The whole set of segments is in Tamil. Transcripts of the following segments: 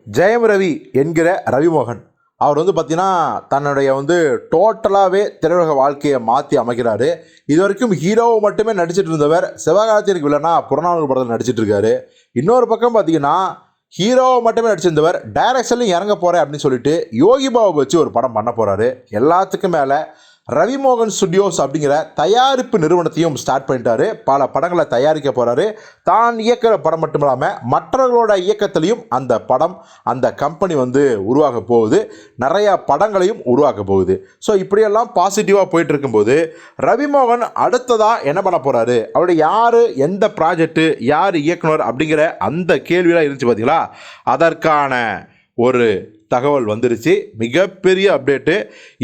ஜெயம் ரவி என்கிற ரவிமோகன் அவர் பார்த்தீங்கன்னா தன்னுடைய டோட்டலாகவே திரையுலக வாழ்க்கையை மாற்றி அமைக்கிறாரு. இது வரைக்கும் ஹீரோவை மட்டுமே நடிச்சிட்டு இருந்தவர் சிவகார்த்திகேயனுக்கு வில்லனா புறநானூறு படத்தில் நடிச்சிட்டு இருக்காரு. இன்னொரு பக்கம் பார்த்தீங்கன்னா ஹீரோவை மட்டுமே நடிச்சிருந்தவர் டைரக்ஷன்லையும் இறங்க போகிறேன் அப்படின்னு சொல்லிட்டு யோகி பாபு வச்சு ஒரு படம் பண்ண போகிறாரு. எல்லாத்துக்கும் மேலே ரவிமோகன் ஸ்டுடியோஸ் அப்படிங்கிற தயாரிப்பு நிறுவனத்தையும் ஸ்டார்ட் பண்ணிட்டாரு. பல படங்களை தயாரிக்க போகிறாரு. தான் இயக்கிற படம் மட்டும் இல்லாமல் மற்றவர்களோட இயக்கத்திலையும் அந்த கம்பெனி உருவாக போகுது. நிறையா படங்களையும் உருவாக்க போகுது. ஸோ இப்படியெல்லாம் பாசிட்டிவாக போயிட்டு இருக்கும்போது ரவிமோகன் அடுத்ததாக என்ன பண்ண போகிறாரு, அவருடைய யார், எந்த ப்ராஜெக்டு, யார் இயக்குனர் அப்படிங்கிற அந்த கேள்வியெலாம் இருந்துச்சு பார்த்தீங்களா. அதற்கான ஒரு தகவல் வந்துருச்சு. மிகப்பெரிய அப்டேட்டு.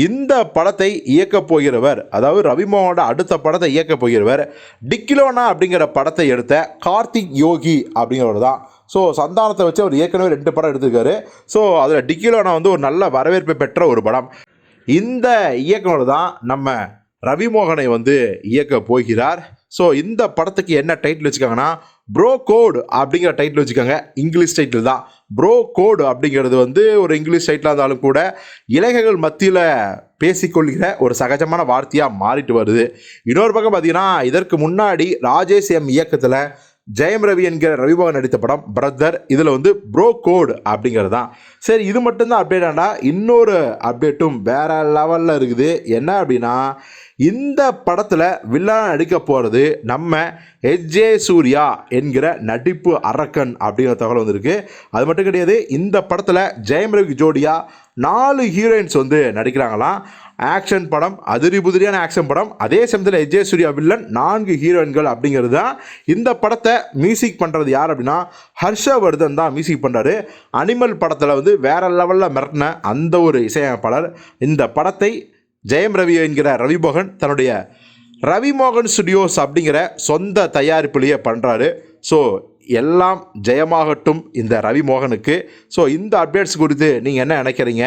இந்த படத்தை இயக்கப் போகிறவர், அதாவது ரவிமோகனோட அடுத்த படத்தை இயக்கப் போகிறவர் டிக்கிலோனா அப்படிங்கிற படத்தை எடுத்த கார்த்திக் யோகி அப்படிங்கிறவர் தான். ஸோ சந்தானத்தை வச்சு அவர் ஏற்கனவே 2 படம் எடுத்திருக்காரு. ஸோ அதில் டிக்கிலோனா ஒரு நல்ல வரவேற்பை பெற்ற ஒரு படம். இந்த இயக்குனர் தான் நம்ம ரவிமோகனை இயக்க போகிறார். ஸோ இந்த படத்துக்கு என்ன டைட்டில் வச்சுக்காங்கன்னா ப்ரோ கோடு அப்படிங்கிற டைட்டில் வச்சுக்காங்க. இங்கிலீஷ் டைட்டில் தான். ப்ரோ கோடு அப்படிங்கிறது ஒரு இங்கிலீஷ் டைட்டிலாக இருந்தாலும் கூட இளைஞர்கள் மத்தியில் பேசிக்கொள்கிற ஒரு சகஜமான வார்த்தையாக மாறிட்டு வருது. இன்னொரு பக்கம் பார்த்தீங்கன்னா இதற்கு முன்னாடி ராஜேஷ் இயக்கத்தில் ஜெயம் ரவி என்கிற ரவிமோகன் நடித்த படம் பிரதர், இதில் ப்ரோ கோடு அப்படிங்கிறது தான். சரி, இது மட்டும்தான் அப்டேட் ஆண்டா. இன்னொரு அப்டேட்டும் வேற லெவலில் இருக்குது. என்ன அப்படின்னா இந்த படத்தில் வில்லனாக நடிக்க போகிறது நம்ம எஜே சூர்யா என்கிற நடிப்பு அரக்கன் அப்படிங்கிற தகவல் வந்திருக்கு. அது மட்டும் கிடையாது, இந்த படத்தில் ஜெயம் ரவி ஜோடியா 4 ஹீரோயின்ஸ் நடிக்கிறாங்களாம். ஆக்ஷன் படம், அதிரி புதிரியான ஆக்ஷன் படம். அதே சமயத்தில் எஜே சூர்யா வில்லன், 4 ஹீரோயின்கள் அப்படிங்கிறது தான். இந்த படத்தை மியூசிக் பண்ணுறது யார் அப்படின்னா ஹர்ஷவர்தன் தான் மியூசிக் பண்ணுறாரு. அனிமல் படத்தில் வேற லெவலில் மிரட்டின அந்த ஒரு இசையமைப்பாளர். இந்த படத்தை ஜெயம் ரவி என்கிற ரவிமோகன் தன்னுடைய ரவிமோகன் ஸ்டுடியோஸ் அப்படிங்கிற சொந்த தயாரிப்புலேயே பண்ணுறாரு. ஸோ எல்லாம் ஜெயமாகட்டும் இந்த ரவிமோகனுக்கு. ஸோ இந்த அப்டேட்ஸ் குறித்து நீங்கள் என்ன நினைக்கிறீங்க?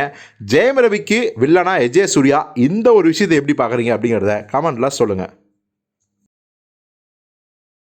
ஜெயம் ரவிக்கு வில்லனா எஜே சூர்யா இந்த ஒரு விஷயத்தை எப்படி பார்க்குறீங்க அப்படிங்கிறத கமெண்ட்டில் சொல்லுங்கள்.